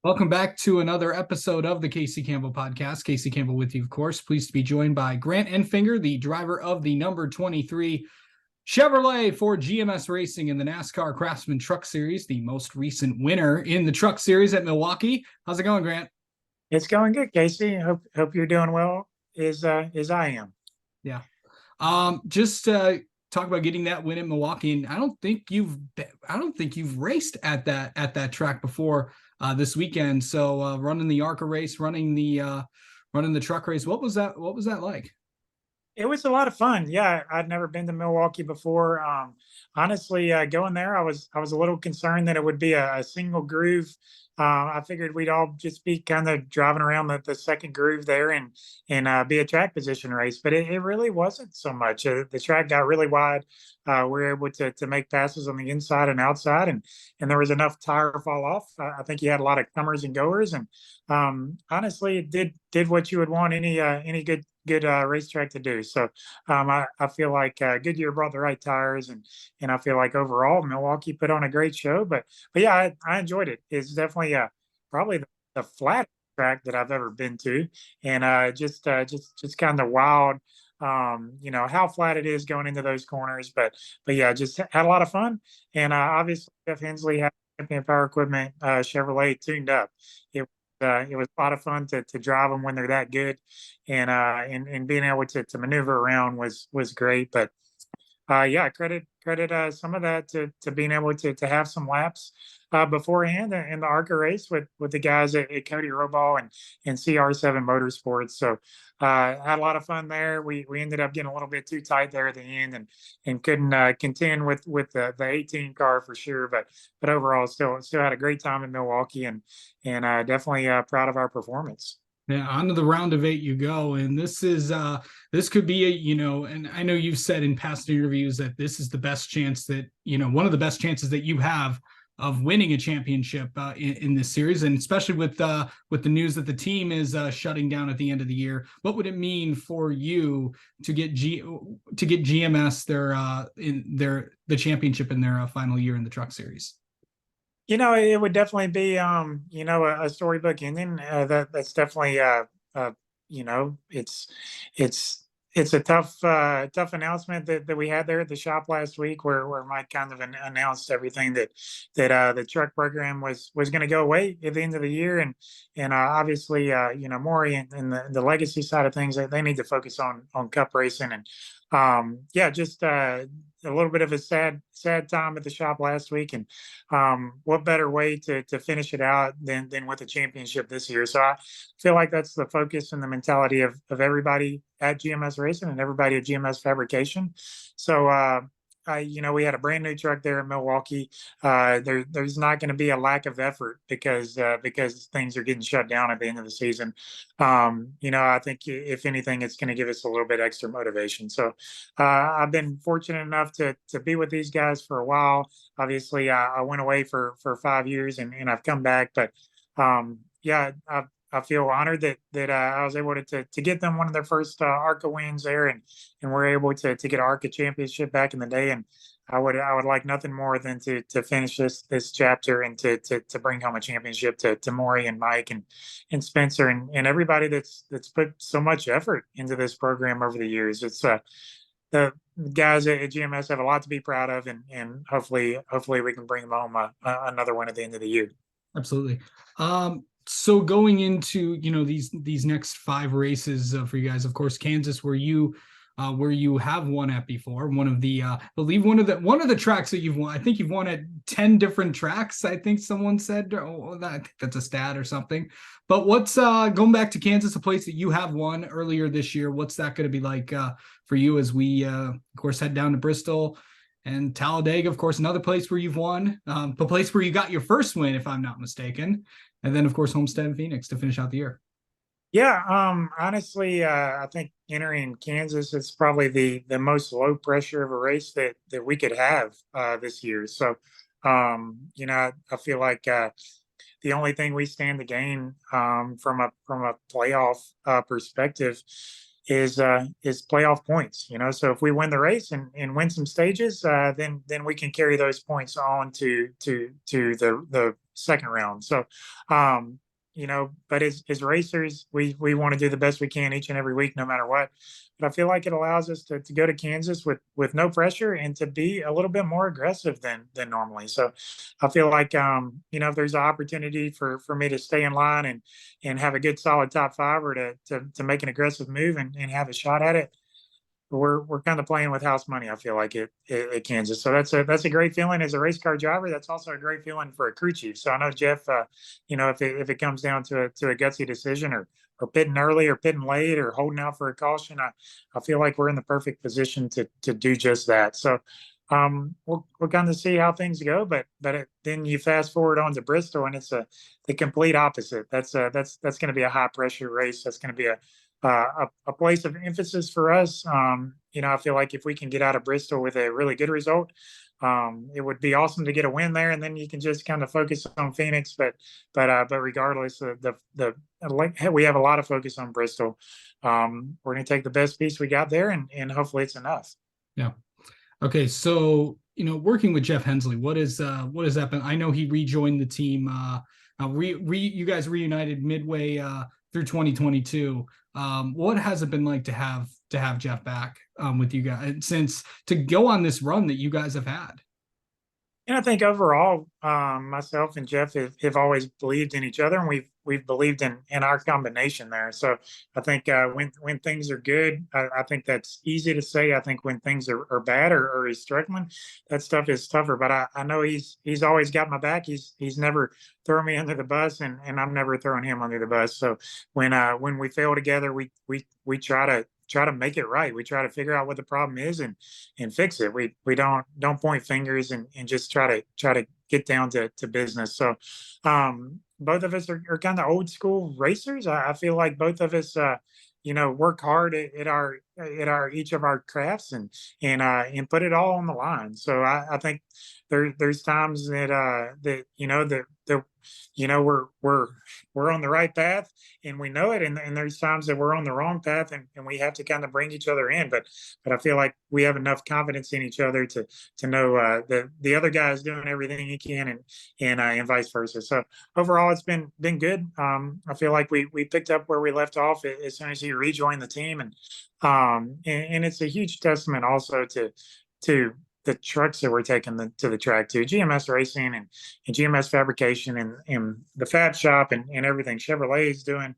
Welcome back to another episode of the Casey Campbell podcast. Casey Campbell with you, of course. Pleased to be joined by Grant Enfinger, the driver of the number 23 Chevrolet for GMS Racing in the NASCAR Craftsman Truck Series, the most recent winner in the Truck Series at Milwaukee. How's it going, Grant? It's going good, Casey. Hope you're doing well as I am. Yeah. Just talk about getting that win at Milwaukee, and I don't think you've raced at that track before this weekend. So running the ARCA race, running the truck race. What was that like? It was a lot of fun. Yeah, I'd never been to Milwaukee before. Honestly, going there, I was a little concerned that it would be a single groove. I figured we'd all just be kind of driving around the second groove there and be a track position race, but it really wasn't so much. The track got really wide. We were able to make passes on the inside and outside, and there was enough tire fall off. I think you had a lot of comers and goers, and honestly, it did what you would want any good racetrack to do. So I feel like Goodyear brought the right tires, and I feel like overall Milwaukee put on a great show. But yeah, I enjoyed it. It's definitely probably the flat track that I've ever been to, and just kind of wild. How flat it is going into those corners, but yeah, just had a lot of fun. And obviously Jeff Hensley had Champion Power Equipment Chevrolet tuned up. It was a lot of fun to drive them when they're that good, and being able to maneuver around was great. But yeah, credit some of that to being able to have some laps beforehand in the ARCA race with the guys at Cody Roball and CR7 Motorsports. So had a lot of fun there. We ended up getting a little bit too tight there at the end and couldn't contend with the 18 car for sure. But overall, still had a great time in Milwaukee and definitely proud of our performance. Yeah, on to the round of eight you go. And this could be and I know you've said in past interviews that this is the best chance that, one of the best chances that you have of winning a championship in this series. And especially with the news that the team is shutting down at the end of the year, what would it mean for you to get GMS the championship in their final year in the truck series? It would definitely be, a storybook ending. That's definitely, you know, it's it's it's a tough announcement that we had there at the shop last week, where Mike kind of announced everything that the truck program was going to go away at the end of the year, and obviously, Maury and the legacy side of things, they need to focus on Cup racing and yeah, just a little bit of a sad time at the shop last week, and what better way to finish it out than with a championship this year. So I feel like that's the focus and the mentality of everybody at GMS Racing and everybody at GMS Fabrication. So we had a brand new truck there in Milwaukee. There's not going to be a lack of effort because things are getting shut down at the end of the season. I think if anything, it's going to give us a little bit extra motivation. So I've been fortunate enough to be with these guys for a while. Obviously, I went away for 5 years and I've come back, but yeah, I feel honored that I was able to get them one of their first ARCA wins there, and we're able to get ARCA championship back in the day. And I would like nothing more than to finish this chapter and to bring home a championship to Maury and Mike and Spencer and everybody that's put so much effort into this program over the years. It's the guys at GMS have a lot to be proud of, and hopefully we can bring them home another one at the end of the year. Absolutely. So going into these next five races for you guys, of course, Kansas, where you have won at before, one of the I believe one of the tracks that you've won. I think you've won at 10 different tracks. I think someone said, I think that's a stat or something. But what's going back to Kansas, a place that you have won earlier this year? What's that going to be like for you as we of course head down to Bristol? And Talladega, of course, another place where you've won, a place where you got your first win, if I'm not mistaken. And then, of course, Homestead and Phoenix to finish out the year. Yeah, honestly, I think entering Kansas is probably the most low pressure of a race that we could have this year. So, I feel like the only thing we stand to gain from a playoff perspective is playoff points. So if we win the race and win some stages, then we can carry those points on to the second round. So, but as racers, we want to do the best we can each and every week, no matter what. But I feel like it allows us to go to Kansas with no pressure and to be a little bit more aggressive than normally. So I feel like if there's an opportunity for me to stay in line and have a good solid top five, or to make an aggressive move and have a shot at it, we're kind of playing with house money. I feel like at Kansas. So that's a great feeling as a race car driver. That's also a great feeling for a crew chief. So I know Jeff, if it comes down to a gutsy decision, or pitting early or pitting late or holding out for a caution, I feel like we're in the perfect position to do just that. So we'll kind of see how things go, but then you fast forward on to Bristol, and it's the complete opposite. That's going to be a high pressure race. That's going to be a place of emphasis for us. I feel like if we can get out of Bristol with a really good result, it would be awesome to get a win there, and then you can just kind of focus on Phoenix. But regardless, we have a lot of focus on Bristol. We're going to take the best piece we got there, and hopefully it's enough. Yeah. Okay, so working with Jeff Hensley, what has that been? I know he rejoined the team. You guys reunited midway through 2022. What has it been like to have Jeff back with you guys, since to go on this run that you guys have had? And I think overall, myself and Jeff have always believed in each other, and we've believed in our combination there. So I think when things are good, I think that's easy to say. I think when things are bad, or he's struggling, that stuff is tougher. But I know he's always got my back. He's never thrown me under the bus, and I'm never throwing him under the bus. So when we fail together, we try to make it right. We try to figure out what the problem is and fix it. We don't point fingers and just try to get down to business. So both of us are kind of old school racers. I feel like both of us work hard at our each of our crafts and put it all on the line. So I think there's times that we're on the right path and we know it, and there's times that we're on the wrong path and we have to kind of bring each other in. But I feel like we have enough confidence in each other to know that the other guy is doing everything he can, and vice versa. So overall, it's been good. I feel like we picked up where we left off as soon as he rejoined the team, and it's a huge testament also to the trucks that we're taking to the track, to GMS Racing and GMS Fabrication and the Fab Shop and everything Chevrolet is doing.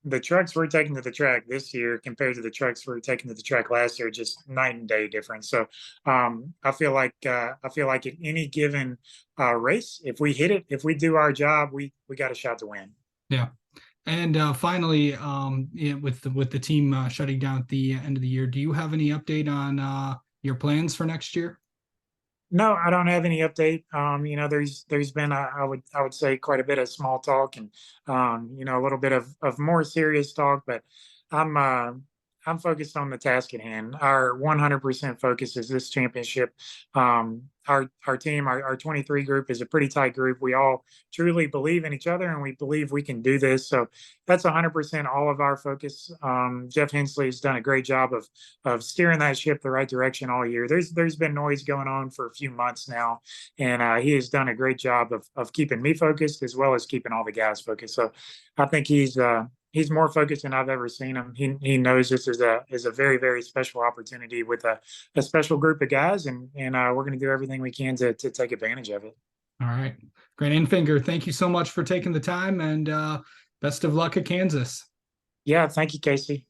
The trucks we're taking to the track this year compared to the trucks we were taking to the track last year, just night and day difference. So I feel like at any given race, if we hit it, if we do our job, we got a shot to win. Yeah. And finally, with the team shutting down at the end of the year, do you have any update on your plans for next year? No, I don't have any update. There's been I would say quite a bit of small talk and a little bit of more serious talk, but I'm focused on the task at hand. Our 100% focus is this championship. Our team, our 23 group is a pretty tight group. We all truly believe in each other, and we believe we can do this. So that's 100% all of our focus. Jeff Hensley has done a great job of steering that ship the right direction all year. There's been noise going on for a few months now, and he has done a great job of keeping me focused as well as keeping all the guys focused. So I think he's more focused than I've ever seen him. He knows this is a very, very special opportunity with a special group of guys, and we're going to do everything we can to take advantage of it. All right. Great. Enfinger, thank you so much for taking the time, and best of luck at Kansas. Yeah, thank you, Casey.